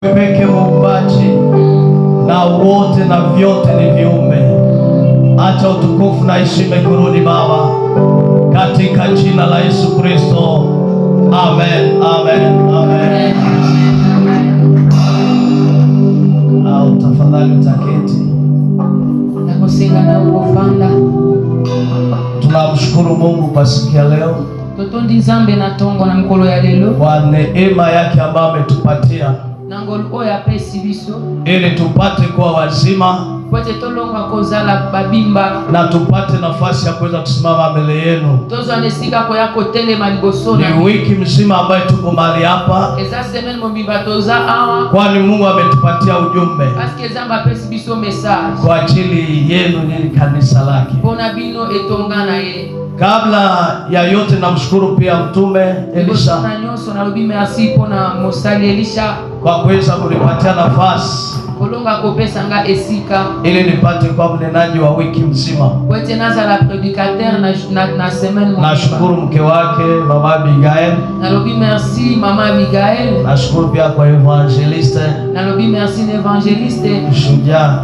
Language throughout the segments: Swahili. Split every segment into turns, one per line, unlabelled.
peke muumbaji na wote na vyote ni viumbe. Acha utukufu na heshima kurudi Baba, katika jina la Yesu Kristo. Amen, amen, amen. Au tafadhali utaketi.
Nakusinga na ukufanda.
Tunamshukuru Mungu kwa siku ya leo.
Totondi Nzambe na tongo na mkolo ya lelo.
Kwa neema yake ambayo ametupatia.
Nangolo oya pesi biso.
Ili tupate kuwa wazima.
Kwete tolonga kozala babimba.
Na tupate nafasi ya kuweza kusimama mbele yenu.
Tozo anesika kwa yako tele maliboso.
Ni wiki mzima ambayo tuko mahali hapa.
Eza semaine mbimba toza awa.
Kwani Mungu ametupatia ujumbe.
Paske Nzambe pesi biso message.
Kwa ajili yenu ni kanisa lake.
Pona bino etongana ye.
Kabla ya yote namshukuru pia mtume Elisha.
Na nyoso na lobi merci pona mosali Elisha.
Kwa kuweza kunipatia nafasi.
Kolonga kopesa nga esika.
Ili nipate kwa mnenaji wa wiki mzima.
Kwete naza la prédicateur na semaine.
Nashukuru mke wake Mama Abigail.
Na lobi merci Mama Abigail.
Nashukuru pia kwa evangeliste.
Na lobi merci n'evangeliste.
Shujaa.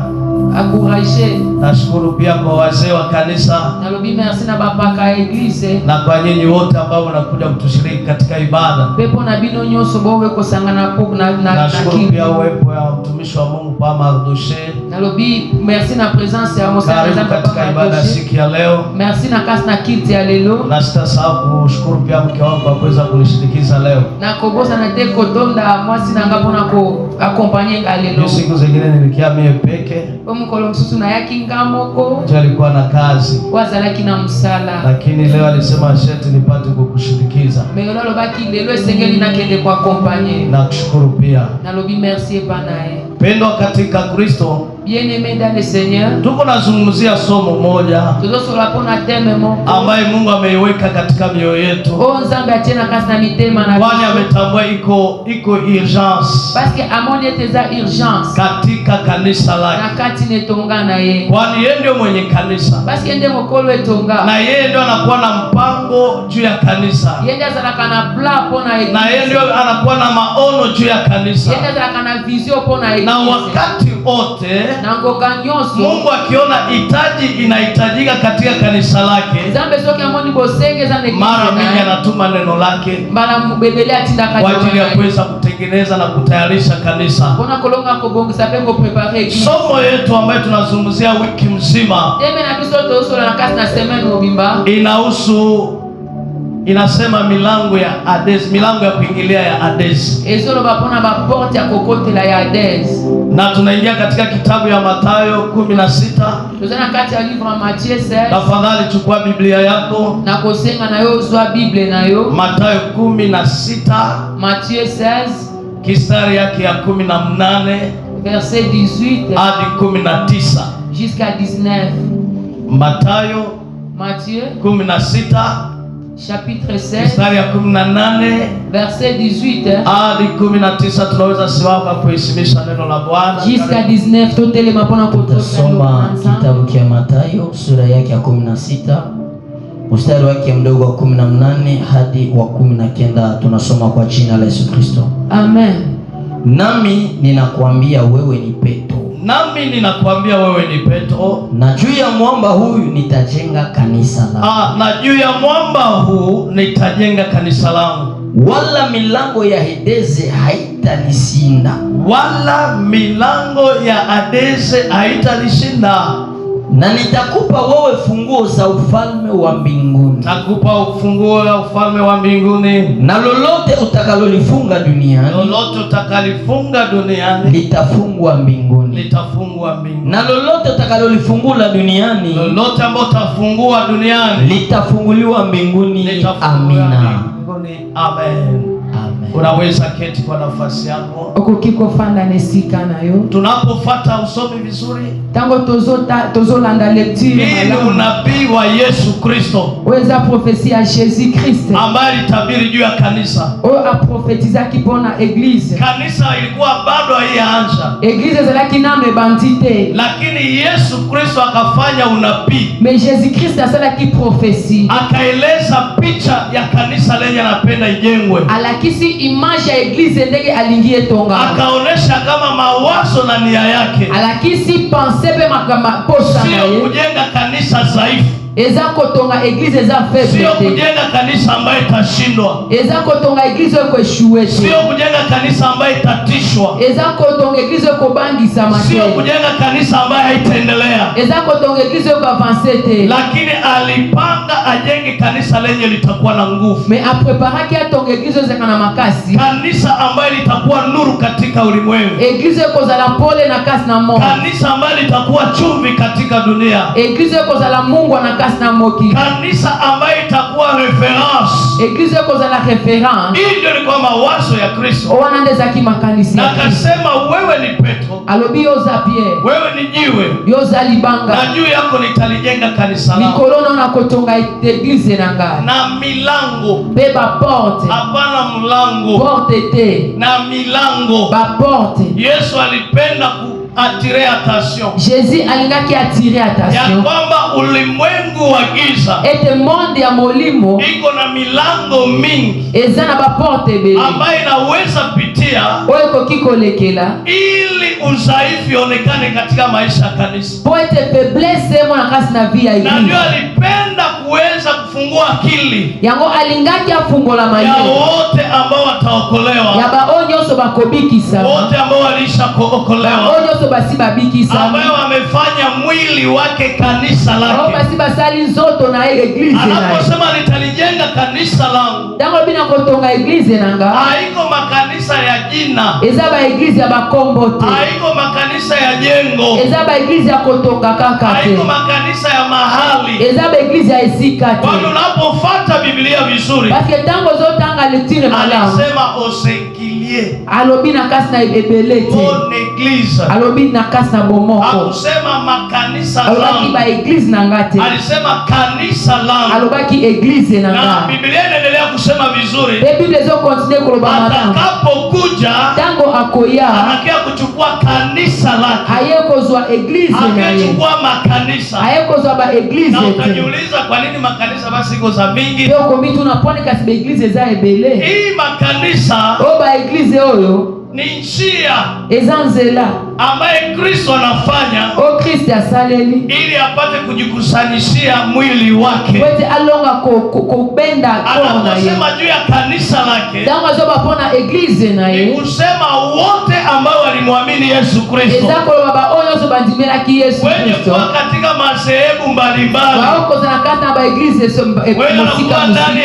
Encourager.
Nashukuru pia kwa wazee wa kanisa.
Na lobi merci na bapaka eglise.
Na kwa nyinyi wote ambao mnakuja kutushiriki katika ibada.
Pepo na bino nyoso bowe kosangana po na
nashukuru pia uwepo ya mtumishi wa Mungu Pama Ardoshe.
Na lobi merci na presence ya mosala za
katika ibada siku ya leo.
Merci na kasi na kiti ya lelo.
Na sitasahau kushukuru pia mke wangu kwa kuweza kunishindikiza leo.
Na kobosa na te kotonda mwasi na ngapo na ko accompagner nga lelo.
Siku zingine nilikia mie peke.
Mkolo msusu na yaki ngamoko.
Ndio alikuwa na kazi.
Wazalaki na msala.
Lakini leo alisema sheti nipate kukushindikiza.
Meolalo baki lelo esengeli na kende kwa accompagner.
Na kushukuru pia.
Na lobi merci panae.
Pendwa katika Kristo.
Bien-aimé dans le Seigneur.
Tuko nazungumzia somo moja ambaye Mungu ameiweka katika mioyo yetu. Kwani ametambua iko urgence.
Parce que amoni eteza urgence
katika kanisa lake. Kwani yeye ndio mwenye kanisa.
Parce que ndio mkolo etonga.
Na yeye ndio anakuwa na mpango juu ya kanisa.
Yeye ndio anakana plan pona eglise.
Na yeye ndio anakuwa na maono juu ya kanisa.
Yeye ndio anakana vision pona eglise.
Na wakati wote Mungu akiona hitaji inahitajika katika kanisa lake, mara mingi anatuma neno lake kwa ajili ya kuweza kutengeneza na kutayarisha kanisa. Somo yetu ambayo tunazungumzia wiki mzima inahusu, inasema milango ya Hades, milango ya kuingilia ya Hades. Na tunaingia katika kitabu ya Mathayo 16. Tafadhali chukua Biblia yako.
Na kosenga na yo zwa Biblia na yo.
Mathayo 16.
Matthieu 16.
Kistari yake ya 18.
Verset 18.
hadi 19.
Jusqu'à 19.
Mathayo.
Matthieu.
16.
Chapitre 16.
Kistari ya 18.
Verset 18.
hadi 19 tunaweza simama kuheshimisha neno la Bwana.
Jusqu'à 19 totele mapona
kutusoma kitabu cha Mathayo sura yake ya 16 mstari wake mdogo wa 18 hadi wa 19. Tunasoma kwa jina la Yesu Kristo.
Amen.
Nami ninakuambia wewe ni Petro.
Nami ninakuambia wewe ni Petro.
Na juu ya mwamba huyu nitajenga kanisa langu.
Na juu ya mwamba huu nitajenga kanisa langu.
Wala milango ya Hadesi haitalishinda.
Wala milango ya Hadesi haitalishinda.
Na nitakupa wewe funguo za ufalme wa mbinguni.
Nakupa ufunguo wa ufalme wa mbinguni.
Na lolote utakalolifunga duniani,
lolote utakalifunga duniani,
litafungwa mbinguni.
Litafungwa mbinguni.
Na lolote utakalolifungula duniani,
lolote ambalo utafungua duniani,
litafunguliwa mbinguni. Amina.
Amen. Unaweza keti kwa nafasi yako.
Okukiko fanda nesika nayo.
Tunapofuata usomi vizuri,
tango tozolanda lecture
hii ni unabii wa Yesu Kristo.
Weza profesi ya Jésus Christ
ambaye alitabiri juu ya kanisa.
A profetiza kipona eglise.
Kanisa ilikuwa bado haianza.
Eglise zalaki name bandite.
Lakini Yesu Kristo akafanya unabii.
Mais Jésus Christ asalaki profesi.
Akaeleza picha ya kanisa lenye anapenda ijengwe.
Alakisi image ya eglise ndenge alingie tonga.
Akaonesha kama mawazo na nia yake.
Alakisi pensée pe makama posa na ye.
Sio kujenga kanisa dhaifu.
Eza kotonga eglise eza faible.
Sio kujenga kanisa ambayo itashindwa.
Eza kotonga eglise ko échouer.
Sio kujenga kanisa ambayo itatishwa.
Eza kotonga eglise ko bangisa materi.
Sio kujenga kanisa ambayo haitaendelea.
Eza kotonga eglise ko avancer te.
Lakini alipanga ajenge kanisa lenye litakuwa na nguvu.
Mais a préparé ki atonga eglise zeka na makasi.
Kanisa ambayo litakuwa nuru katika ulimwengu.
Eglise ko za la pole na kasi na Mungu.
Kanisa ambayo litakuwa chumvi katika dunia.
Eglise ko za la Mungu na na moki.
Kanisa ambayo itakuwa reference.
Eglise ko za la référence.
Hii ndio ilikuwa mawazo ya Kristo.
Wanandeza ki makanisa.
Na akasema wewe ni Petro.
Alobi yoza Pierre.
Wewe ni jiwe.
Yoza libanga.
Na juu yako nitalijenga kanisa langu.
Nikolo na kotonga eglise nanga.
Na milango.
Beba porte.
Hapana mlango.
Porte te.
Na milango.
Ba porte.
Yesu alipenda attirer attention.
Jésus alingaki attirer attention.
Ya kwamba ulimwengu wa giza.
Ete monde ya molimo.
Iko na milango mingi.
Eza na ba porte bebe.
Ambayo inaweza pitia.
Oyo kokiko lekela.
Ili udhaifu onekane katika maisha ya kanisa.
Po ete faiblesse mo na kasi na vie ya eglise.
Na ndio alipenda kuweza kufungua akili.
Yango alingaki afungola maye.
Ya wote ambao wataokolewa.
Ya ba onyoso bakobikisa.
Wote ambao walishaokolewa.
Onyoso basi babikisa.
Ambao wamefanya mwili wake kanisa lake.
Ao basi basali nzoto na eglise na.
Anaposema nitalijenga kanisa langu.
Dango bina kotonga eglise nanga.
Haiko makanisa ya jina.
Eza ba eglise ya bakombo te.
Haiko makanisa ya jengo.
Eza ba eglise ya kotonga kaka te.
Haiko makanisa ya mahali.
Eza ba eglise ya esika te.
Kwa unapofuata Biblia vizuri.
Parce que tango zotanga lecture malamu.
Alisema osengilie.
Alobi na kasi na ebele te.
Mon église.
Alobi na kasi na bomoko.
Hakusema makanisa langu.
Alobaki ba eglise nanga te.
Alisema kanisa langu.
Alobaki eglise nanga.
Na Biblia inaendelea kusema vizuri.
Biblia zo continue kuloba matanga.
Atakapokuja
tango akoya.
Anakia kuchukua kanisa lake.
Hayekozwa eglise na yeye.
Akachukua makanisa.
Hayekozwa ba eglise.
Na utajiuliza kwa nini makanisa basi iko za mingi?
Yo komitu napone kasi ba eglise za ebele.
Hii makanisa.
O ba eglise oyo.
Ni njia
ezanzela
ambaye Kristo anafanya
o Kristo asaleli
ili apate kujikusanyishia mwili wake.
Wete alonga ko benda kona ye.
Anasema juu ya kanisa lake.
Dango zoba pona eglise na ye.
Ni kusema wote ambao walimwamini Yesu Kristo.
Ezako baba onyo so bandimela ki Yesu Kristo.
Wenye kwa katika madhehebu mbalimbali.
Wao kozana kata ba eglise so
musika ndani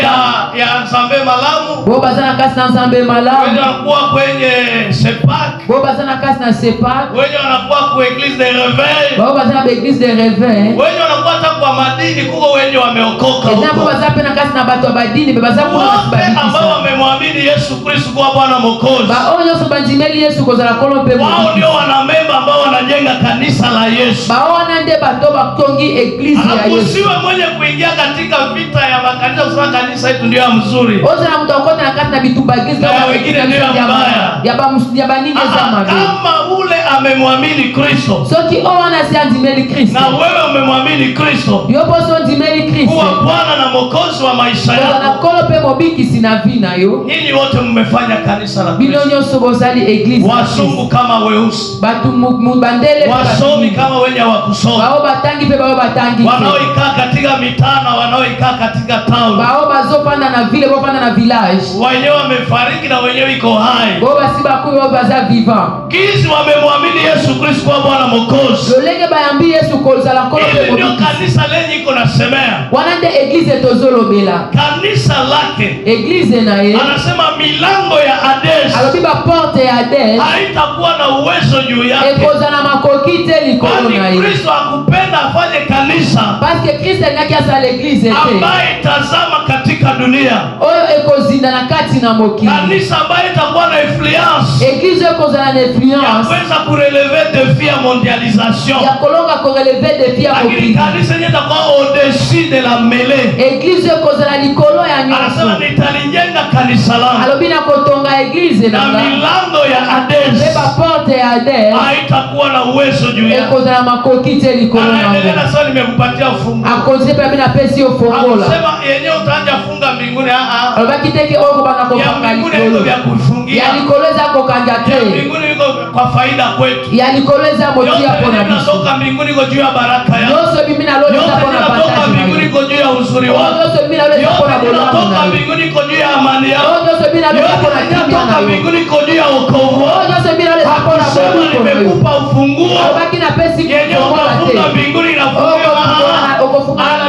ya Nzambe Malamu.
Bo bazana kata Nzambe Malamu.
Wenye wanakuwa kwenye Sepak.
Bo bazana kasi na Sepak.
Wenye wanakuwa kwa Eglise de Réveil.
Bo bazana ba Eglise de Réveil.
Wenye wanakuwa hata kwa madini kuko wenye wameokoka huko.
Ezako bazapena kasi na bato ba dini be bazako na
babiki. Ambao wamemwamini Yesu Kristo kwa Bwana Mwokozi.
Ba onyo so banjimeli Yesu kozala kolompe.
Wao ndio wana memba ambao wanajenga kanisa la Yesu.
Ba wana nde bato batongi eglise ya Yesu.
Usiwe mwenye kuingia katika vita ya makanisa kusema kanisa yetu ndio mzuri.
Ozana mtakota na kasi na bitumba eglise
kama wengine ndio mbaya.
Ya baninge za mabe.
Kama ule amemwamini Kristo.
Soki o wana si andimeli Kristo.
Na wewe umemwamini Kristo.
Yopo so andimeli Kristo.
Kuwa Bwana na Mwokozi wa maisha yako.
Na kolope mobiki sina vina yo.
Nyinyi wote mmefanya kanisa la
Kristo. Binonyo sobosali eglise.
Wasungu kama weusi.
Batu mubandele.
Wasomi kama wenye wakusoma.
Bao batangi pe bao batangi.
Wanaoikaa katika mitaa na wanaoikaa katika town.
Bao bazopanda na vile bopanda na village.
Wenyewe wamefariki na wenyewe iko hai.
Bo basi bakuyo bao baza vivant.
Kizi wamemwamini Yesu Kristo kwa Bwana Mwokozi.
Lolenge bayambi Yesu kozala kolope
mobiki. Ndio kanisa lenye iko nasemea.
Wanande eglise tozolobela.
Kanisa lake.
Eglise na ye.
Anasema milango ya Hades.
Alobiba porte ya Hades.
Haitakuwa na uwezo juu yake.
Ekozana makokite likolo na ye.
Kristo akupenda afanye kanisa.
Parce que Kristo ngaki asa l'église te.
Ambaye tazama katika dunia.
Oyo ekozinda na kati na mokili.
Kanisa ambaye itakuwa na influence.
Eglise ekozana na influence.
Yaweza kurelever défi ya mondialisation.
Ya kolonga korelever défi ya mokili.
Lakini kanisa itakuwa au-dessus de la mêlée.
Eglise ekozana likolo ya nyonso.
Anasema nitalijenga kanisa langu.
Alobina kotonga eglise
na milango ya Hades.
Beba porte ya Hades.
Haitakuwa na uwezo juu yake.
Ekozana makokite likolo na.
Anaendelea sasa nimekupatia ufunguo.
Akoze pe mina pesi ufungola.
Anasema yenyewe utaanza funga kutoka mbinguni
alobaki teke oko bana ko
ya mbinguni iko vya kufungia
ya likoleza ko kanja te
ya mbinguni iko kwa faida kwetu
ya likoleza motia pona biso
kutoka mbinguni iko juu ya baraka yako
yote mimi na lolo pona
kutoka mbinguni iko juu ya uzuri wako
yote mimi na lolo pona bolamo
kutoka mbinguni iko juu ya amani yako
yote mimi na lolo pona kimya na
kutoka mbinguni iko juu ya wokovu
yote mimi na lolo pona bolamo
nimekupa ufunguo
baki na pesi
yenye unafunga mbinguni na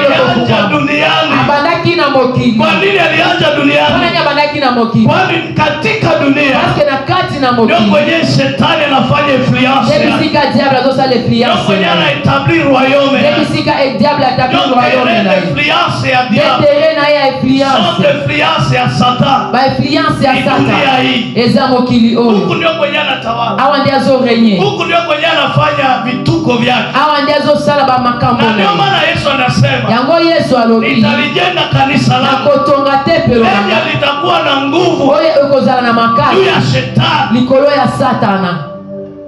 alianza duniani.
Abandaki na mokili.
Kwa nini alianza duniani?
Kwani abandaki na mokili?
Kwani katika dunia
Parce na kati na mokili.
Ndio kwenye shetani anafanya influence.
Ndio sika diable azosa le influence.
Ndio kwenye anatablir royaume.
Ndio sika diable atablir royaume na
influence ya diable.
Ndio na ya influence.
Son influence ya Satan.
Ba influence ya Satan. Eza mokili oyo.
Huko ndio kwenye anatawala.
Awa ndio azo renye.
Huko ndio kwenye anafanya vituko vyake.
Awa ndio azo sala ba makambo.
Na ndio maana Yesu anasema.
Yango Yesu alobi.
Nitalijenga kanisa langu.
Na kotonga tempelo langu.
Ndio litakuwa na nguvu.
Oye ukozala na makali.
Juu ya shetani.
Likolo ya Satana.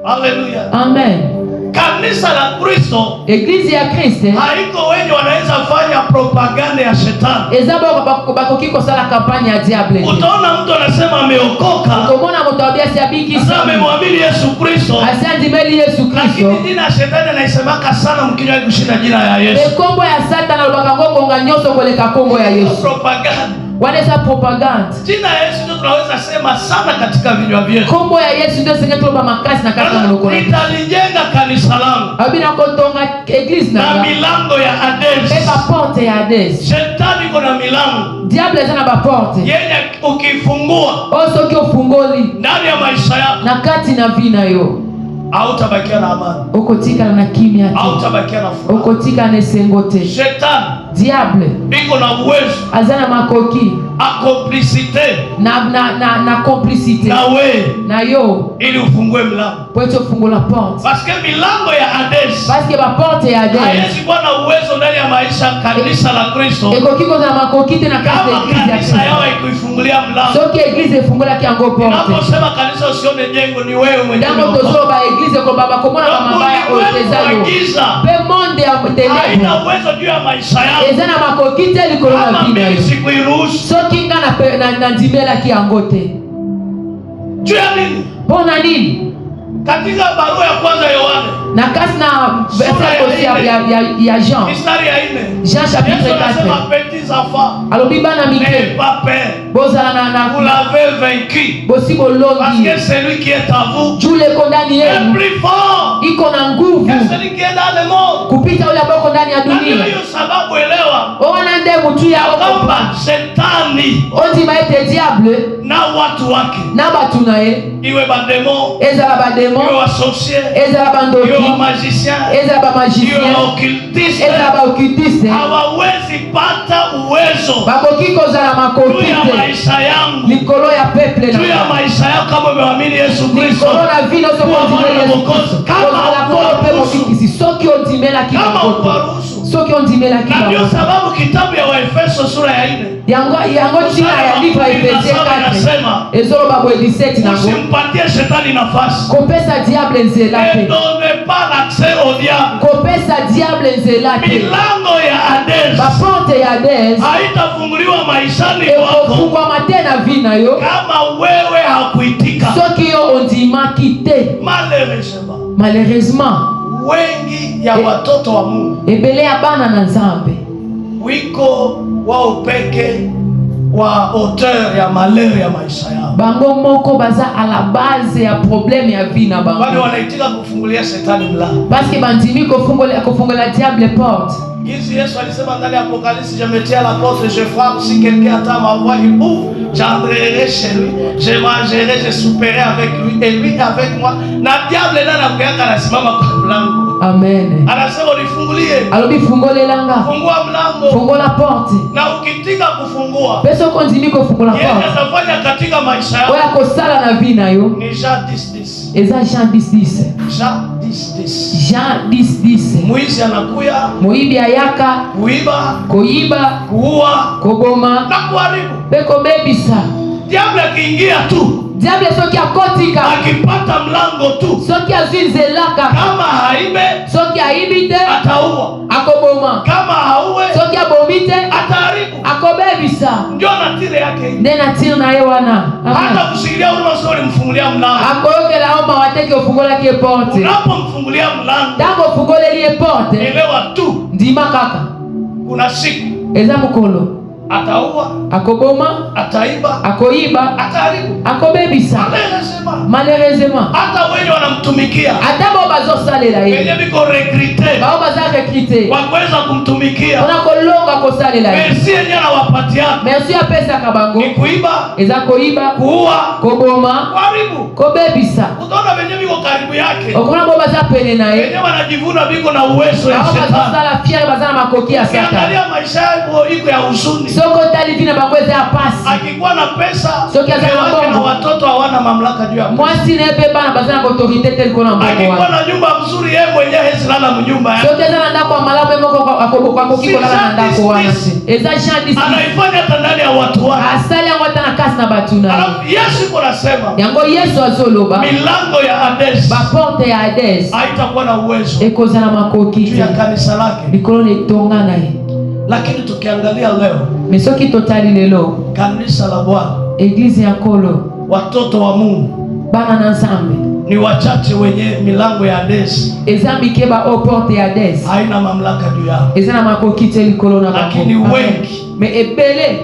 Haleluya.
Amen.
Kanisa la Kristo,
Eglise ya Kristo
haiko wenye wanaweza fanya propaganda ya shetani.
Ezaba bakokiko sala kampanya ya diable.
Utaona mtu anasema ameokoka.
Ukomona mtu abia si abiki
sasa amemwamini Yesu Kristo.
Asante meli Yesu Kristo.
Lakini jina la shetani anaisemaka sana mkinywa kushinda jina ya Yesu.
Kombo ya Satana lobaka ngongo nganyoso koleka kombo ya Yesu.
Propaganda.
Wanaweza propaganda.
Jina ya Yesu ndio tunaweza sema sana katika vinywa vyetu.
Kombo ya Yesu ndio senga tuloba makasi na kaka mlokona.
Nitalijenga kanisa langu.
Abina kotonga eglise
na milango ya Hades.
Eba porte ya Hades.
Shetani iko na milango.
Diable sana ba porte.
Yenye ukifungua.
Oso ki ofungoli.
Ndani ya maisha yako.
Na kati na vina yo.
Hautabakia na amani.
Ukotika na kimya tu.
Hautabakia na furaha.
Ukotika na sengote.
Shetani.
Diable.
Biko na uwezo.
Azana makoki.
A complicité.
Na complicité.
Na we.
Na yo.
Ili ufungue mlango.
Pote ufungue la porte.
Parce que milango ya Hades.
Parce que ba porte ya Hades.
Haiwezi kuwa na uwezo ndani ya maisha kanisa la Kristo.
Eko kiko na makoki tena kati ya
eglise. Kanisa yao ikuifungulia mlango.
Soki eglise ifungula kiango porte.
Unaposema kanisa usione jengo ni wewe mwenyewe.
Ndango tozo ba eglise ko baba komona mama ya otezayo. Pe monde ya ténèbres.
Haina uwezo juu ya maisha yao.
Ezana makoki te likolo na bina yo.
Sikuiruhusu.
Soki nga na ndimela kiango te.
Juu ya nini?
Pona nini?
Katika barua ya kwanza Yohane.
Na kasi na verset ya Jean.
Mistari ya 4.
Jean chapitre 4.
Yesu anasema petits enfants.
Alobi bana mike.
N'ayez pas peur.
Bozala na
vous l'avez vaincu.
Bosibo longi.
Parce que celui qui est à vous.
Jule kondani yenu.
Est plus fort.
Iko na nguvu.
Que celui qui est dans le monde.
Kupita ule ambao ndani ya dunia.
Na hiyo sababu elewa.
Ona nde mtu ya
kwamba shetani.
Oti baite diable.
Na watu wake.
Na batu nae.
Iwe ba démon.
Ezala ba démon.
Iwe wa sorcier.
Ezala ba ndoki.
Iwe wa magicien.
Ezala ba magicien.
Iwe wa occultiste.
Ezala ba occultiste.
Hawawezi pata uwezo.
Bakokiko zala makokite.
Juu ya maisha yangu.
Likolo ya peuple na.
Juu ya maisha yako kama umeamini Yesu Kristo.
Likolo na vino so kwa Yesu Kristo. Kama la pe mokisi soki ondimela kila
mkoto.
Soki ondimela kila mkoto.
Ndio sababu kitabu ya Waefeso sura ya 4.
Yango china ya livre ya Efesie 4. Ezolo babo 17 nango.
Usimpatie shetani nafasi.
Kopesa diable nzela te.
Ne donne pas l'accès au diable.
Kopesa diable nzela te.
Milango ya Hades.
Ba porte ya Hades.
Haitafunguliwa maishani mwako.
Kufungwa matena vina yo.
Kama wewe hakuitika.
Soki yo ondimaki te. Malheureusement.
Wengi ya watoto wa Mungu.
Ebele ya bana na Nzambe.
Wiko wao peke wa auteur ya malheur ya maisha yao.
Bango moko baza à la base ya problème ya vie na bango.
Wale wanaitika kufungulia shetani mlango.
Parce que bandimi kufungulia diable porte.
Jinsi Yesu alisema ndani ya Apocalypse, je me tiens à la porte, je frappe, si quelqu'un attend ma voix, il ouvre, j'entrerai chez lui, je mangerai, je souperai avec lui et lui avec moi. Na diable nana kuyaka anasimama kwa mlango.
Amen.
Anasema unifungulie.
Alobi fungolela langa.
Fungua mlango.
Fungua la porte.
Na ukitika kufungua.
Peso konzimi kufungua porte.
Yeye atafanya katika maisha yako.
Oya kosala na vina yo.
Ni Jean 10:10.
Eza Jean 10:10.
Jean 10:10.
Jean 10:10.
Mwizi anakuya.
Muibi ayaka.
Kuiba.
Kuiba.
Kuua.
Kugoma.
Na kuharibu.
Beko bebisa.
Diable akiingia tu.
diable soki akotika
akipata mlango tu,
soki azwi nzela kaka
kama haibe
soki ayibi te
ataua,
akoboma
kama hauwe
soki abomi te
ataharibu.
akobebisa.
Ndio natire yake.
Nde natire na ye wana.
Hata kushikilia huruma sio ulimfungulia mlango.
Akoyokela oma wateke ofungolaki porte.
Unapomfungulia mlango,
tango ofungoleli porte,
elewa tu
ndima kaka
kuna siku
eza mukolo
ataua,
akoboma,
ataiba,
akoyiba,
ataharibu,
akobebisa. Malheureusement
hata wenye wanamtumikia,
hata bo bazosalela ye,
wenye biko recruter,
bao baza recruter
kwa kuweza kumtumikia,
ona kolonga kosalela ye.
merci yenyewe anawapatia,
merci ya pesa kabango
ni kuiba,
eza koyiba,
kuua,
koboma,
kuharibu,
kobebisa.
utaona wenye biko karibu yake,
okona bo baza pene na ye,
wenye wanajivuna biko na uwezo ya
shetani, bao bazosala fier baza na makoki ya Satan.
Angalia maisha yao iko ya huzuni.
Soko tali vina bangweza ya pasi.
Akikuwa na pesa,
soki azana
wake na watoto hawana mamlaka juu ya pesa.
Mwasi na beba na bazana autorité tel kona mbongo.
Akikuwa na nyumba nzuri, yeye mwenyewe hezi lala mnyumba yake.
Soki azana ndako malamu moko akoboko kiko lala ndako wana. Eza Jean disi.
Anaifanya hata ndani ya watu wake.
Asali yango hata na kasi na batuna.
Alafu Yesu iko nasema,
yango Yesu azoloba,
milango ya Hades,
ba porte ya Hades
haitakuwa na uwezo
ekoza na makoki
juu ya kanisa lake.
Nikolone tonga na ye.
Lakini tukiangalia leo,
mesoki totali lelo,
kanisa la Bwana,
eglise ya kolo,
watoto wa Mungu,
bana na Nzambe,
ni wachache wenye milango ya Hades
ezambi keba o porte ya Hades
haina mamlaka juu yao.
ezana makoki te likolo na bako.
Lakini wengi
me ebele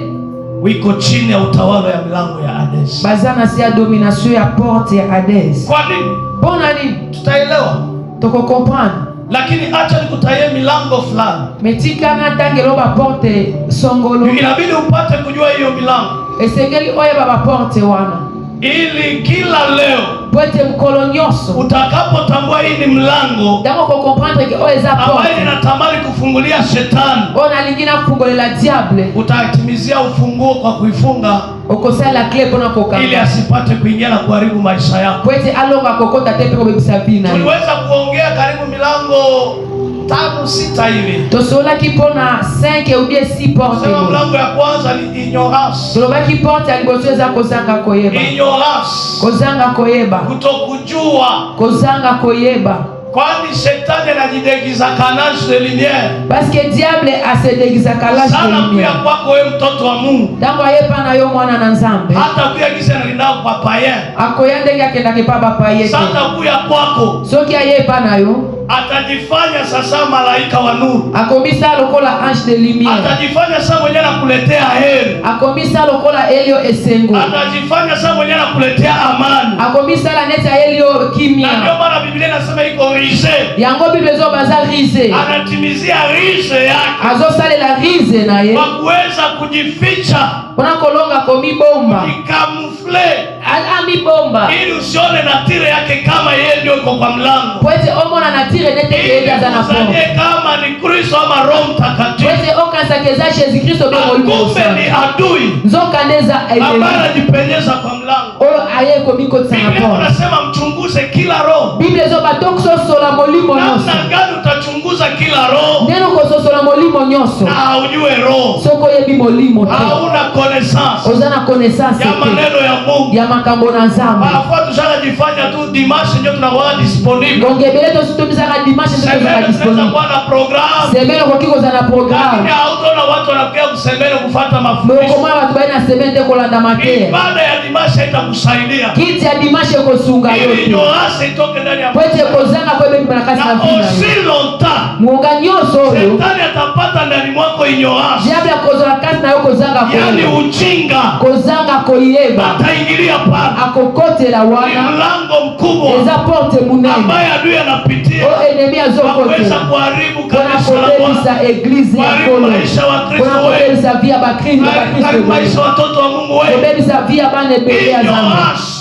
wiko chini ya utawala ya milango ya Hades.
Bazana si ya domination ya porte ya Hades.
Kwa nini?
Bona nini?
Tutaelewa.
Toko comprendre.
Lakini acha nikutaye milango fulani.
Metika na tangelo ba porte songolo.
Inabidi upate kujua hiyo milango.
Esengeli oye baba porte wana.
Ili kila leo
Pwete mkolo nyoso
utakapotambua hii ni mlango
dango ko comprendre que oye za porte
ambayo inatamani kufungulia shetani,
ona lingina fungolela diable,
utatimizia ufunguo kwa kuifunga
okosala la clé pona kokanga
ili asipate kuingia na kuharibu maisha yako.
Pwete alonga kokota tepe ko bebisa bina.
Tuliweza kuongea karibu milango 5-6 hivi.
Tosola ki pona 5 ou bien 6 porte.
Sema mlango ya kwanza ni ignorance.
Toloba ki porte alibozoeza kozanga koyeba.
Ignorance.
Kozanga koyeba.
Kutokujua.
Kozanga koyeba.
Kwani shetani anajidegiza canage de lumière.
Parce que diable a se déguisa calage de
Sana
lumière.
pia kwako wewe mtoto wa Mungu.
Tango ayepa na yo mwana na Nzambe.
Hata pia kisa na kwa païen.
Akoya ndenge akenda ke baba paye.
Sana pia kwako.
Soki ayepa na yo
atajifanya sasa malaika wa nuru.
Akomisa lokola ange de lumière.
Atajifanya sasa mwenyewe anakuletea heri.
Akomisa lokola Elio esengo.
Atajifanya sasa mwenyewe anakuletea amani.
Akomisa la neta Elio kimia.
Na ndio maana Biblia inasema iko rise.
Yango Biblia zo baza rise.
Anatimizia rise yake.
Azosale la rise na ye.
Kwa kuweza kujificha.
Kuna kolonga komi bomba.
Ikamufle.
Ami bomba.
Ili usione natire yake kama yeye ndio yuko kwa mlango.
Pwete omona natire nete kega za na
porte. Kama ni Kristo ama Roho Mtakatifu.
Pwete okasakeza Yesu Kristo bego
ulimo. Kumbe ni adui.
Nzoka ndeza
aile. Amara jipenyeza kwa mlango.
Olo ayeko biko tsana porte.
Biblia inasema mchunguze kila roho.
Biblia zo batokso sola molimo nyoso.
Namna gani utachunguza kila roho?
Neno ko sola molimo nyoso.
Na ujue roho.
Soko yebi molimo te.
Hauna connaissance.
Ozana connaissance
ya maneno ya Mungu.
Ya makambo na Nzambe.
Parfois tushajifanya tu dimanche ndio tunakuwa disponible.
Ngongebele to sitomizaka dimanche ndio tunakuwa disponible.
Kwa na program.
Semeno kwa kiko za na program.
Lakini hautaona watu wanakuja kusemena kufuata mafundisho.
Ndio kama watu baina semende ko landa makea.
Ibada ya dimanche itakusaidia.
Kiti ya dimanche ko sunga yote.
Ndio hasa itoke ndani ya.
Pwete kozanga kwa bebi mnakasi na vina.
Aussi longtemps.
Muonga nyoso yo.
Shetani atapata ndani mwako inyoasi.
Diable akozola kasi na yo kozanga kwa.
Yaani ujinga.
Kozanga koyeba.
Ataingilia pale.
Akokote la wana.
Ni mlango mkubwa.
Eza porte munene.
Ambaye adui anapitia.
O enemy azokote.
Kuweza kuharibu kanisa la
Bwana. Sa eglise ya kolo.
Maisha wa Kristo wewe.
Kubebisa via bakristo bakristo.
Maisha watoto wa Mungu wewe.
Kubebisa via bane bebe ya Nzambe.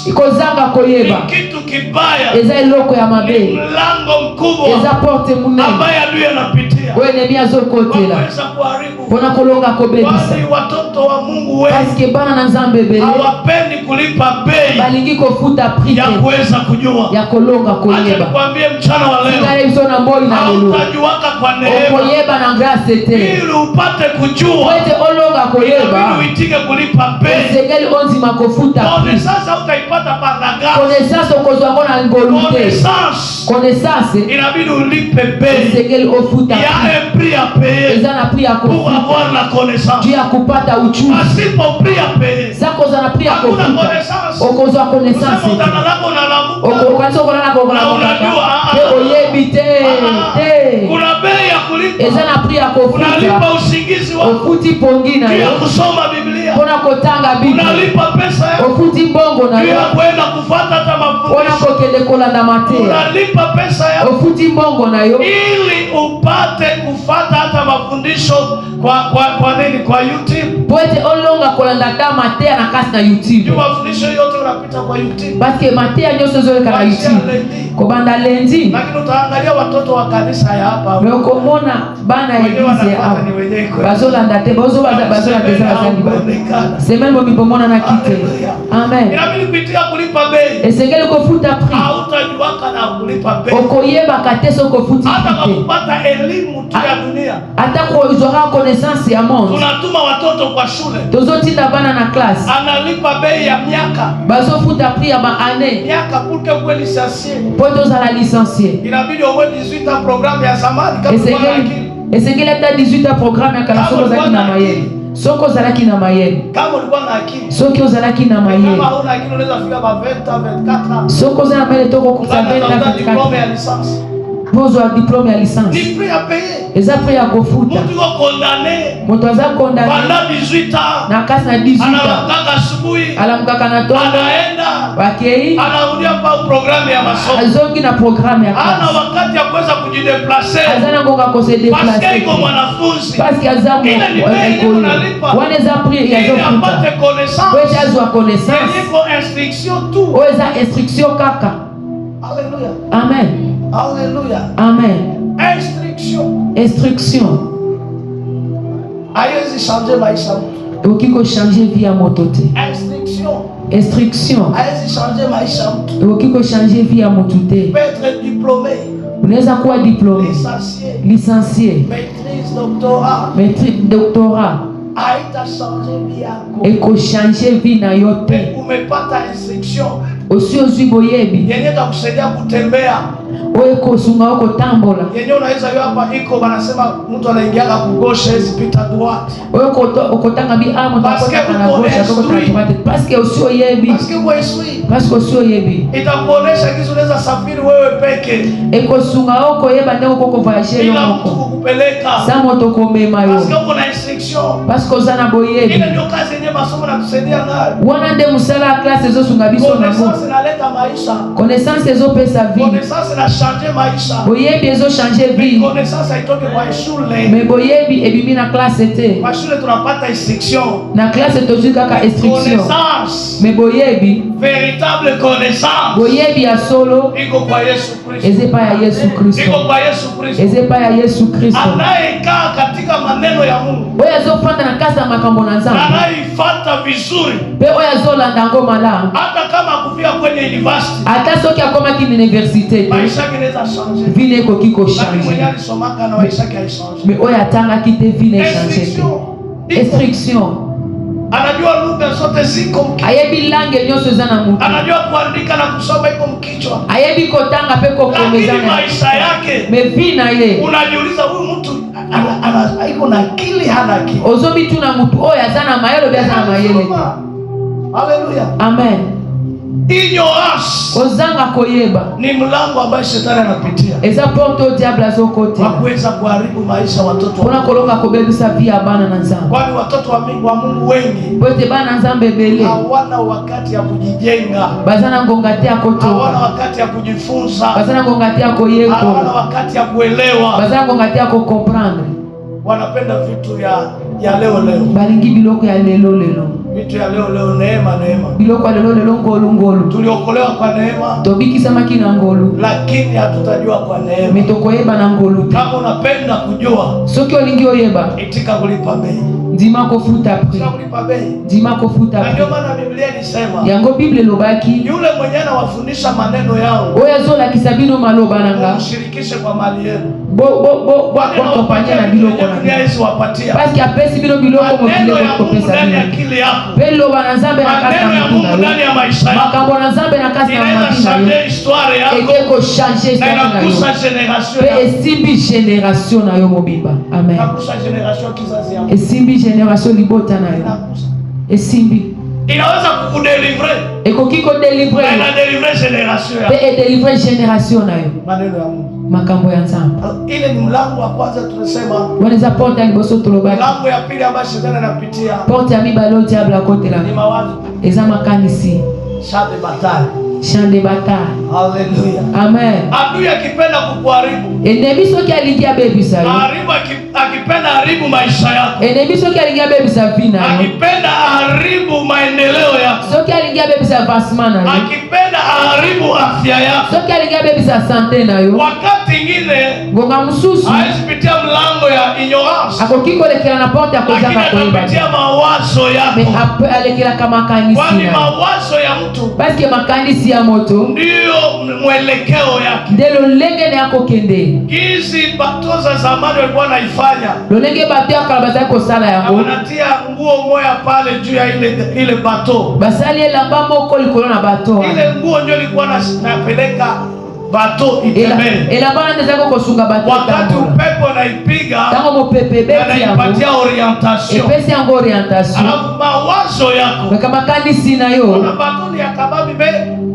Ikozanga koyeba.
Kitu kibaya.
Eza eloko ya mabe.
Mlango mkubwa.
Eza porte munene.
Ambaye adui anapitia. kufuatilia.
oyo ennemi azokotela
Waweza kuharibu.
mpona kolonga kobebisa.
Kwani watoto wa Mungu wengi
Paske bana na nzambe ebele
hawapendi kulipa bei
balingi kofuta prix
ya kuweza kujua.
ya kolonga
Acha
koyeba.
nikwambie mchana wa leo,
Ngale biso na mboi na lelo
hautajuaka kwa neema
okoyeba na grâce te
ili upate kujua,
wete olonga koyeba
ili uitike kulipa bei.
esengeli onzima kofuta prix.
Connaissance hautaipata par la grâce.
Connaissance okozwango na ngolu te. Connaissance
inabidi ulipe bei.
esengeli ofuta
Il y a un prix à payer
eza na prix ya
pour
kofuta
avoir la connaissance.
juu ya kupata uchuzi.
Pasipo prix à payer,
Zako za na prix ya
hakuna
kofuta
connaissance.
okozwa connaissance
Kusema
te.
utanalako na lamuka.
Okokanisa okolala kokola
Na unajua,
te oyebi te te.
Kuna bei ya kulipa.
Eza na prix ya
Unalipa
kofuta
usingizi wako
ofuti pongi na
juu ya
yo
kusoma Biblia.
mpona kotanga Biblia.
Unalipa pesa yako
Ofuti mbongo na
juu
yo
ya kwenda kufuata hata
mpona
mafundisho.
kokende kolanda mateya.
Unalipa pesa yako
Ofuti mbongo na yo
ili upate kufuata hata mafundisho kwa nini? Kwa YouTube.
po ete olonga kolanda ata mateya na kasi na
Juu
YouTube.
mafundisho yote unapita kwa YouTube.
Paske mateya nyonso ezoleka na
Kuanzia
YouTube
lendi.
kobanda lendi.
Lakini utaangalia watoto wa kanisa ya hapa.
Me okomona bana ya
Wenyewe
eglize
wanapata
awa
ni wenyewe kweli.
bazolanda te bazolanda te bazali ba semaine bomi bomona na kite. Amen.
Inabidi kuitia kulipa bei.
Esengeli kofuta prix
Hautajuaka na kulipa bei.
okoyebaka te so kofuti
Hata kwa
prix te
kupata elimu tu ya dunia.
ata kozwaka connaissance ya monde.
Tunatuma watoto kwa shule.
Tozotinda bana na classe
Analipa bei ya miaka.
bazofuta prix ya baane
Miaka pour que uwe licencié.
po tozala licencié.
Inabidi uwe 18 programu ya zamani kama ulikuwa na akili.
Esengeli ata 18 programme ya kala soko ozalaki na mayele. Soko ozalaki na mayele.
Kama ulikuwa na akili.
Soki ozalaki na
Kama
mayele.
hauna akili unaweza fika ba 20 24.
Soko ozala na mayele tokokusa
Unataka diplome
24
ya licence.
pozwa diplome ya licence.
Ni prix à payer.
Eza prix ya kofuta.
Mtu yuko condamné
Moto aza condamné
pendant 18 ans.
na kasi na 18 ans.
Anamkaka asubuhi.
Alamukaka na tonga
Anaenda.
bakei
Anarudia pa programu ya masomo.
azongi na programme ya
Hana
classe.
wakati ya kuweza kujideplacer.
Aza na ngonga kose
Parce
déplacer.
iko mwanafunzi.
Parce que aza
Ile ni bei ile unalipa.
wana eza prix ya
Ili
zofuta.
apate connaissance.
Wewe azwa connaissance.
Iko instruction tu.
Oyo eza instruction kaka.
Alléluia.
Amen.
Alléluia.
Amen.
Instruction.
Instruction.
Haiwezi changer maisha mtu.
Okiko changer vie ya moto te.
Instruction.
Instruction.
Haiwezi changer maisha mtu.
Okiko changer vie ya moto te.
Peut être diplômé,
Unaweza kuwa diplômé,
licencié,
licencié,
maîtrise, doctorat.
maîtrise, doctorat.
Haita changer vie yako.
Eko changer vie na yo te.
Umepata instruction
Osi ozwi boyebi.
yenye itakusaidia kutembea.
Oyo ekosunga okotambola.
Yenye unaweza yo hapa iko banasema mtu anaingiaga kugosha hizi pita droite.
Oyo okotanga bi moto akotaka na gauche akotaka na droite. Parce que osi oyebi.
Parce que kwa isui
Parce que osi oyebi.
itakuonesha kizi unaweza safiri wewe peke
Ekosunga okoyeba ndenge okoko voyager yo
bila mtu
moko.
kukupeleka.
Sa moto komema yo.
Parce que uko na instruction.
Parce que oza na boyebi.
Ile ndio kazi yenye masomo natusaidia nayo.
Wana nde musala ya classe ezosunga biso na ngo.
Connaissance inaleta maisha.
Connaissance ezopesa vie.
Connaissance ina changer maisha.
Boyebi ezochange vie.
Connaissance haitoki kwa shule.
Me boyebi ebimi na classe te.
Kwa shule tunapata instruction.
Na classe tozwi kaka instruction.
Connaissance.
Me boyebi,
Véritable connaissance.
boyebi ya solo
Iko kwa Yesu Kristo.
ezepa ya Yesu Kristo.
Iko kwa Yesu Kristo.
Ezepa ya Yesu Kristo.
Anayekaa katika maneno ya Mungu.
Oyo azofanda na kasi ya makambo na Nzambe.
Anaifuata vizuri.
Pe oyo azolanda yango malamu.
Hata kama kufika kwenye university.
Ata soki akomaki na université te,
Maisha yake inaweza changer.
vie ekoki
Lakini mwenye
kochange.
alisomaka na maisha yake haichange.
Me oyo atangaki te vie nechange te.
Instruction.
Instruction.
Anajua lugha zote ziko.
Ayebi langue nyonso eza na mutu.
Anajua kuandika na kusoma iko mkichwa.
Ayebi kotanga pe
Lakini
kokomezana.
maisha yake
Me vie na ye.
unajiuliza huyu mtu iko na akili hana akili.
Ozomituna mutu oyo aza na mayele oyo aza na mayele te.
Haleluya.
Amen.
Ignorance
Ozanga koyeba.
ni mlango ambao shetani anapitia
Eza porte o diable azokotela.
kwa kuweza kuharibu maisha watoto.
Mpona kolonga kobebisa vie ya bana na Nzambe.
Kwani watoto wa Mungu wengi
Po ete bana Nzambe ebele
hawana wakati ya kujijenga,
baza na ngonga te ya
hawana
kotoka,
wakati ya kujifunza,
baza na ngonga te ya
hawana
koyekola,
wakati ya kuelewa.
baza na ngonga te ya kokomprendre.
Wanapenda vitu ya leo.
Balingi biloko ya lelo.
Vitu ya leo, neema.
Biloko ya lelo ngolu.
Tuliokolewa kwa neema.
Tobikisamaki na ngolu.
Lakini hatutajua kwa neema.
Metokoyeba na ngolu.
Kama unapenda kujua,
soki olingi oyeba,
itika kulipa bei.
Ndima kofuta pri.
Itika kulipa bei.
Ndima kofuta pri.
Ndio maana Biblia inasema,
yango Biblia lobaki,
yule mwenye anawafundisha maneno yangu,
oyazo la kisabino maloba nanga,
mshirikishe kwa mali yenu.
Bo kompanya na biloko na
dunia Yesu wapatia.
Basi apesi biloko mokile ko pesa
ndani ya akili yako.
Pelo bana Nzambe na kasi na
Mungu ndani ya maisha yako.
Makambo na Nzambe na kasi na maisha yako.
Histoire yako.
Eko changer histoire na yo.
Generation.
Esimbi generation na yo mobimba. Amen.
Nakusha generation kizazi yako.
Esimbi generation libota na yo. Esimbi.
Inaweza kukudelivrer.
Eko kiko délivrer.
Na délivrer generation yako.
Pe délivrer generation na yo.
Maneno ya Mungu.
Makambo ya Nzambe.
Ile ni mlango wa kwanza tunasema.
Wanaweza porte ya liboso tulobaki.
Mlango ya pili ambayo shetani anapitia.
Porte ya mibalo diable akote la.
Ni mawazo.
Eza makanisi.
Champ de bataille.
Champ de bataille.
Hallelujah.
Amen.
Adui akipenda kukuharibu.
Enemi soki alingia bebisa yo.
Akipenda haribu maisha yako.
Enemi soki alingia bebisa vina yo.
Akipenda haribu maendeleo yako.
Soki alingia bebisa avancement na yo.
Akipenda haribu afya yako.
Soki alingia bebisa santé na yo.
Wakati ingine
ngonga mususu
hawezi pitia mlango ya ignorance.
Akoki kolekela na porte ya kozaka koyeba.
Lakini anapitia mawazo yako.
Me alekela kama kanisi.
Kwani mawazo ya mtu.
Parce que makanisi ya moto
ndio mwelekeo yake.
Ndelo lenge na yako kende.
Hizi bato za zamani walikuwa naifanya.
Lolenge bato ya kalabasa ko sala yango.
Wanatia nguo moja pale juu ya ile bato.
Basali elamba moko likolo na bato.
Ile nguo ndio ilikuwa napeleka bato itembee.
Elamba ndio ko sunga bato.
Wakati upepo naipiga,
tango mopepe beti yango.
Anaipatia orientation.
Epesi yango orientation.
Alafu mawazo yako.
Kama kanisi na yo.
Kuna bato ni akababi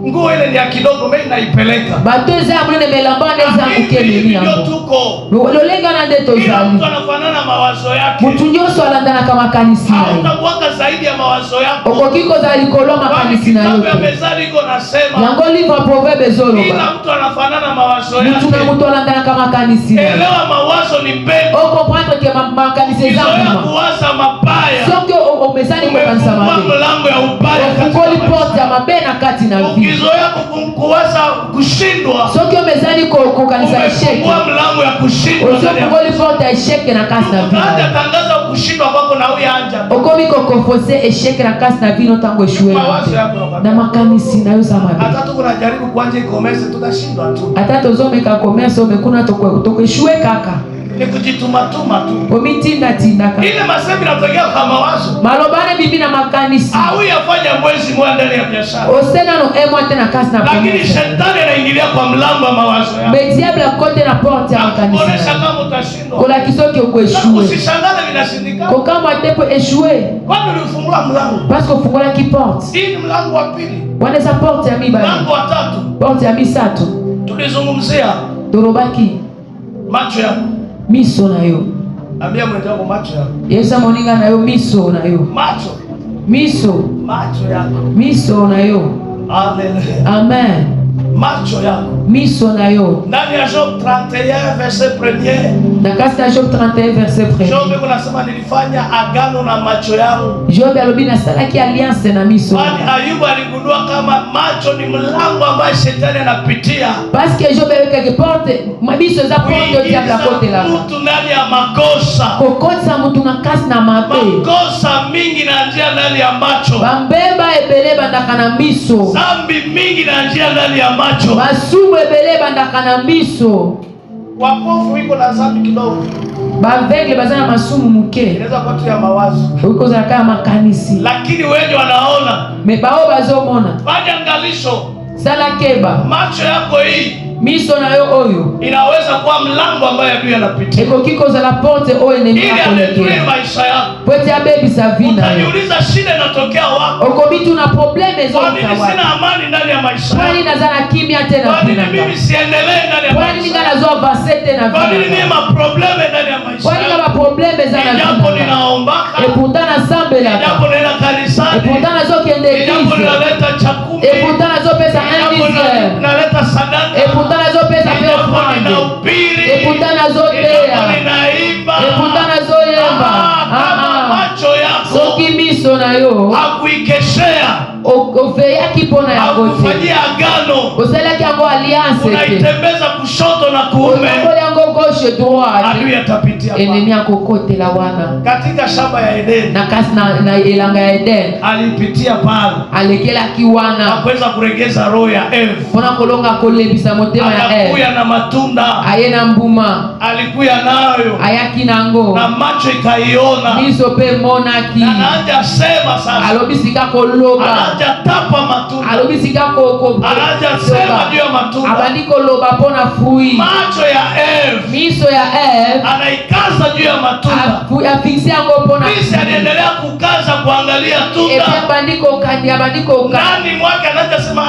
nguo ile ni ya kidogo mimi naipeleka.
Bato za mwana melamba neza kukemeni yango.
Ndio tuko.
Lolenga na ndeto zali.
Mtu anafanana mawazo yake.
Mtu nyoso alandana kama kanisi na yo.
Utakuwa zaidi ya mawazo yako.
Okokiko za likolo makanisi na yo.
Kitabu ya Mezali iko nasema.
Yango livre proverbe zolo.
Kila mtu anafanana mawazo yake.
Mtu na mtu alandana kama kanisi na yo.
Elewa mawazo ni mbegu.
Comprendre que makanisi za
mama. Kuwaza mabaya.
Sio que omezani kwa kanisa mabe.
Mlango ya ubaya.
Ukoli porte ya mabe na kati na vi.
Ukizoea kuwaza kushindwa.
Sio que omezani kwa kanisa esheke.
Kwa mlango ya kushindwa.
Ukoli porte ya esheke na kasi na vi.
Hata tangaza kushindwa kwako na huyu anja.
Okomi kokofose esheke na kasi na vi no tango eshwe. Na makanisi na yo za mabe.
Hata tunajaribu kuanza commerce tutashindwa tu.
Hata tozomeka commerce omekuna toko eshwe kaka.
Ni kujitumatuma tu.
Omitinda tindaka.
Ile masemi yanatokea kwa mawazo.
Malobane bibi na makanisi.
Au yafanya mwezi mmoja ndani ya biashara.
Osena no emo tena kasi na
commerce. Lakini shetani anaingilia kwa mlango wa mawazo yako.
Mais diable kote na porte ya makanisi.
Kuonesha kama utashindwa.
Kola kisoki uko échoué.
Usishangane vinashindikana.
Kwa kama tepo échoué.
Kwani ulifungua mlango?
Parce que fungula ki porte.
Hii ni mlango wa pili.
Wanaweza porte ya mibali.
Mlango wa tatu.
Porte ya misatu.
Tulizungumzia
torobaki
macho yako.
Miso na yo.
Ambia mwenzako macho yako.
Yesa moninga na yo miso na yo.
Macho.
Miso.
Macho yako.
Miso na yo.
Hallelujah.
Amen.
Macho yako.
Miso na yo.
Ndani ya Job 31 verset 1er.
Na kasta Job 31 verset 1er.
Job kunasema nilifanya agano na macho yangu.
Job alobi na salaki alliance na miso.
Kwani Ayubu aligundua kama macho ni mlango ambao shetani anapitia.
Parce que Job alika ke porte, mabiso za porte au diable côté là.
Mtu ndani ya makosa.
Kokotsa mtu na kasi na mabe.
Makosa mingi na njia ndani ya macho.
Bambeba ebele bandaka na miso.
Zambi mingi na njia ndani ya macho.
Basumu ebele bandaka na miso.
Wapofu iko na zambi kidogo.
Bavegle bazana masumu muke.
Inaweza kuwa tu ya mawazo.
Uko za kama makanisi.
Lakini wengi wanaona.
Mebao bazomona.
Fanya angalisho.
Sala keba.
Macho yako hii.
Miso na yo oyo.
Inaweza kuwa mlango ambayo adui anapitia.
Eko kiko za la porte o enemi
yako. Ili adetue maisha yako.
Pote ya baby sa vina.
Utajiuliza shida inatokea wapi?
Oko bitu na probleme zote wapi?
Kwani sina amani ndani ya maisha yangu?
Kwani nazana kimya tena
vina? Kwani mimi siendelee ndani ya maisha?
Kwani ningana zo avance tena vina?
Kwani mimi ma probleme ndani ya maisha?
Kwani kama probleme zana vina?
Japo ninaomba.
E puntana sambela.
Japo nina kanisani.
E puntana zo kende eglise.
Japo ninaleta chakumi.
E puntana zo pesa indice.
Naleta sadaka.
E puntana zo pesa
ninahubiri.
Eputana zote ya.
Ninaimba.
Eputana zoyemba. kipona ya gote.
Hakufanyia agano.
Osala kiango alliance.
Unaitembeza kushoto na kuume.
Osala yango gauche droite.
Adui atapitia.
Ennemi akokote la wana.
Katika shamba ya Edeni.
Na kasi na elanga ya Eden.
Alipitia pale.
Alekela kiwana.
Hakuweza kuregeza roho ya Eve.
Pona kolonga kolebisa motema ya Eve.
Alikuya na matunda.
Ayena mbuma.
Alikuya nayo.
Ayaki nango.
Na macho ikaiona.
Miso pe monaki.
Na anaanza sema sasa.
Alobisika koloba.
Anaanza tapa matunda.
Alobisika koko.
Anaanza sema juu ya matunda.
Abandiko loba pona fui.
Macho ya Eve.
Miso ya Eve.
Anaikaza juu ya matunda.
Afiksi yango pona.
Bisi aliendelea kukaza kuangalia tunda.
Epe abandiko kandi abandiko kandi.
Nani mwake anaanza sema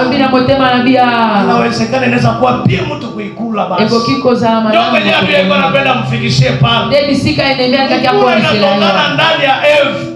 Abina motema anambia.
Inawezekana inaweza kuwa pia mtu kuikula basi.
Ego kiko za
ndio kwenye Biblia iko napenda mfikishie pale.
Debi sika enemea kati hapo ni sila.
Ndani ya Eve.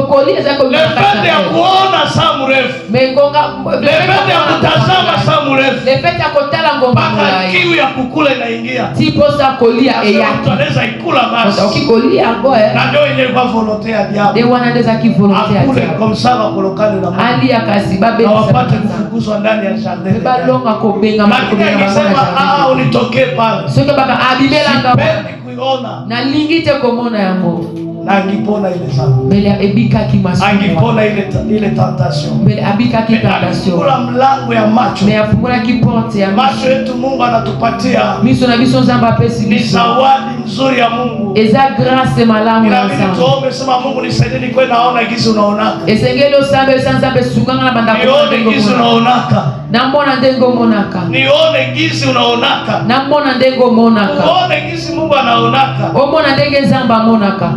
Kolia zako
lepende ya kuona saa mrefu.
Mengonga
lepende ya kutazama saa mrefu.
Lepende ya kutala ngomba
mpaka kiu ya kukula inaingia.
Tipo sa kolia eyaki.
Mtu anaweza ikula basi.
Ukikolia ngoe.
Na ndio ile kwa volonté ya diabo.
De wanaweza ki volonté ya
diabo. Akule komsava kolokani na Mungu.
Ali akasibabe
na wapate kufukuzwa ndani ya jardin.
Balonga kobenga
makubwa ya Mungu. Unitokee pale.
Sio baka abimela ngabo.
Kuiona.
Na lingite komona yango.
Na angipona ile sana.
Mbele ebika kimasu.
Angipona ile tentation.
Mbele abika ki tentation.
Kula mlango ya macho.
Me afungula ki porte ya
macho yetu Mungu anatupatia.
Miso na biso nzamba pesi
biso. Ni zawadi nzuri ya Mungu.
Eza grâce malamu ya
Mungu. Tuombe sema Mungu nisaidie ni kwenda naona gizi unaonaka.
Esengelo sambe sanza sunganga na banda
kwa. Nione gizi unaonaka.
Nambona ndengo monaka.
Nione gizi unaonaka.
Nambona ndengo monaka.
Uone gizi Mungu anaonaka.
Omona ndenge nzamba monaka.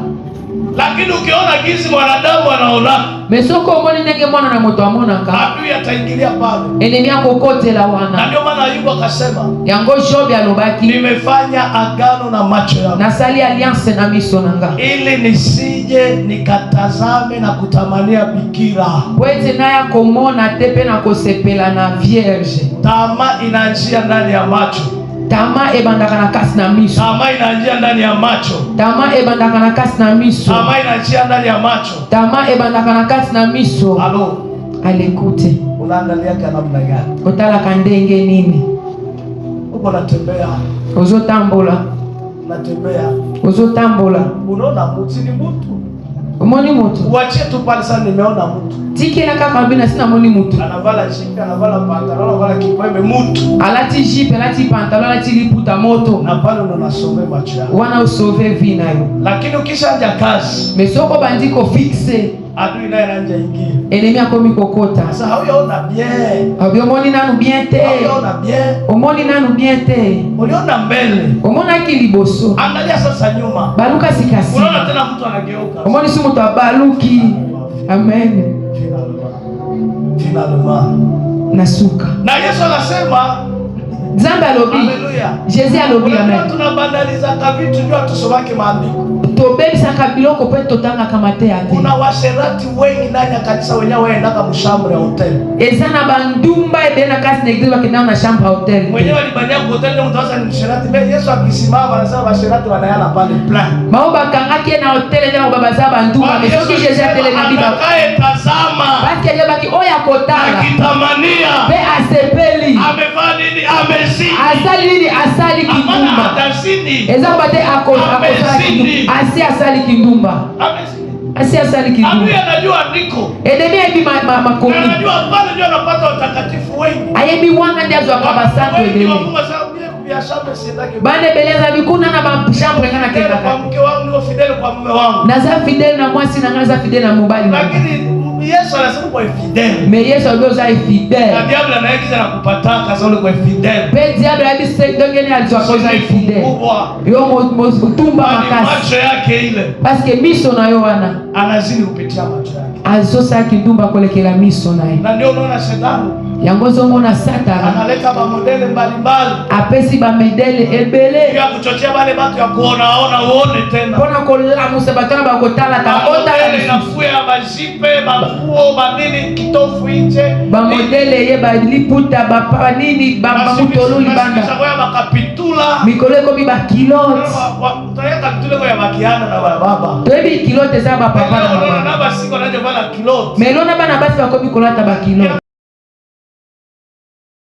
Lakini ukiona gizi mwanadamu anaona.
Mesoko omoni ndenge mwana na moto amonaka.
Adui ataingilia pale.
Enemi yako kote la wana.
Na ndio maana Ayubu akasema.
Yango Job alobaki.
Nimefanya agano na macho yangu.
Nasali alliance na miso nanga.
Ili nisije nikatazame na kutamania bikira.
Kwete naya komona tepe na kosepela na vierge.
Tamaa inaanzia ndani ya macho.
Tama ebandaka na kasi na miso.
Tama inaanzia ndani ya macho.
Tama ebandaka na kasi na miso.
Tama inaanzia ndani ya macho.
Tama ebandaka na kasi na miso.
Halo.
Alikute.
Unaangalia kana namna gani?
Utala kandenge nini?
Uko unatembea.
Uzotambola.
Unatembea.
Uzotambola.
Unaona mtu ni mtu.
Moni mutu.
Uachie tu pale sana nimeona mtu.
Tiki na kaka mbina sina moni mutu.
Anavala jipe, anavala pantalon, anavala kikwembe mtu.
Alati jipe, alati pantalon, alati liputa moto.
Na pale ndo nasove macho yako.
Wana usove vina yo.
Lakini ukishaanza kazi.
Mesoko bandiko fixe.
Adui naye anaanza ingia.
Enemi akomi kokota.
Sasa hauyaona bien.
Omoni nanu bien te.
Hauyaona bien.
Omoni nanu bien te.
Uliona mbele.
Omona kiliboso.
Angalia sasa nyuma.
Baluka sikasi.
Unaona tena mtu anageuka.
Omoni si mtu abaluki. Amen.
Finalement.
Nasuka.
Na Yesu anasema
Nzambe alobi.
Haleluya.
Jésus alobi amen.
Tunabandaliza vitu ndio tusomake maandiko.
Tobebisaka biloko pe totanga kama te ate.
Kuna washerati wengi ndani ya kanisa wenyewe waendaka mshambre ya hotel.
Eza na bandumba ebe na kasi na iglesia wakenda na chambre hotel.
Mwenyewe alibania kwa hotel ndio mtu asa ni msherati. Mbele Yesu akisimama anasema washerati wanayala pale plan.
Mao bakangaki na hotel ndio baba za bandumba mesoki Jésus atele biba.
Akae tazama.
Basi aje baki oya kotala.
Akitamania.
Be asepeli.
Amefanya nini? Amezidi.
Asali nini? Asali kindumba. Eza bate akosali. Asi asali kindumba. Asi asali kindumba.
Adui anajua ndiko.
Edemi ebi makomi.
Anajua pale ndio anapata watakatifu wengi.
Ayebi wanga ndio akabasanto edemi. Bane beleza bikuna na ba chambre ngana kenda.
Kwa mke wangu niko fidele kwa mume wangu.
Naza fidele na mwasi na ngaza fidele na mobali.
Lakini Yesu anasema kwa fidele.
Mais Yesu alioza fidele.
Na diable anayekiza na kupataka sasa kwa fidele.
Pe diable abi se dongene alizokoza fidele. Yo mo tumba makasi.
Macho yake ile.
Parce que miso na yo wana
anazidi kupitia macho yake.
Azosa kindumba kolekela miso naye.
Na ndio unaona shetani.
Yango zomona Satana
analeta ba modele mbalimbali.
Apesi ba medele ebele.
Ya kuchochea wale watu ya kuona uone tena.
Pona kolamusa batana ba kotala ta
modele nafuya bajipe bafuo banini kitofu nje.
Ba modele ye ba liputa ba nini ba mutoluli banda.
Sasa kwa bakapitula
mikolo ekomi ba kilote
toyeka tuleko ya bakiana na baba
toyebi kilote za ba papa na mama
na basiko na jebana kilote
melona bana basi bakomi kolata ba kilote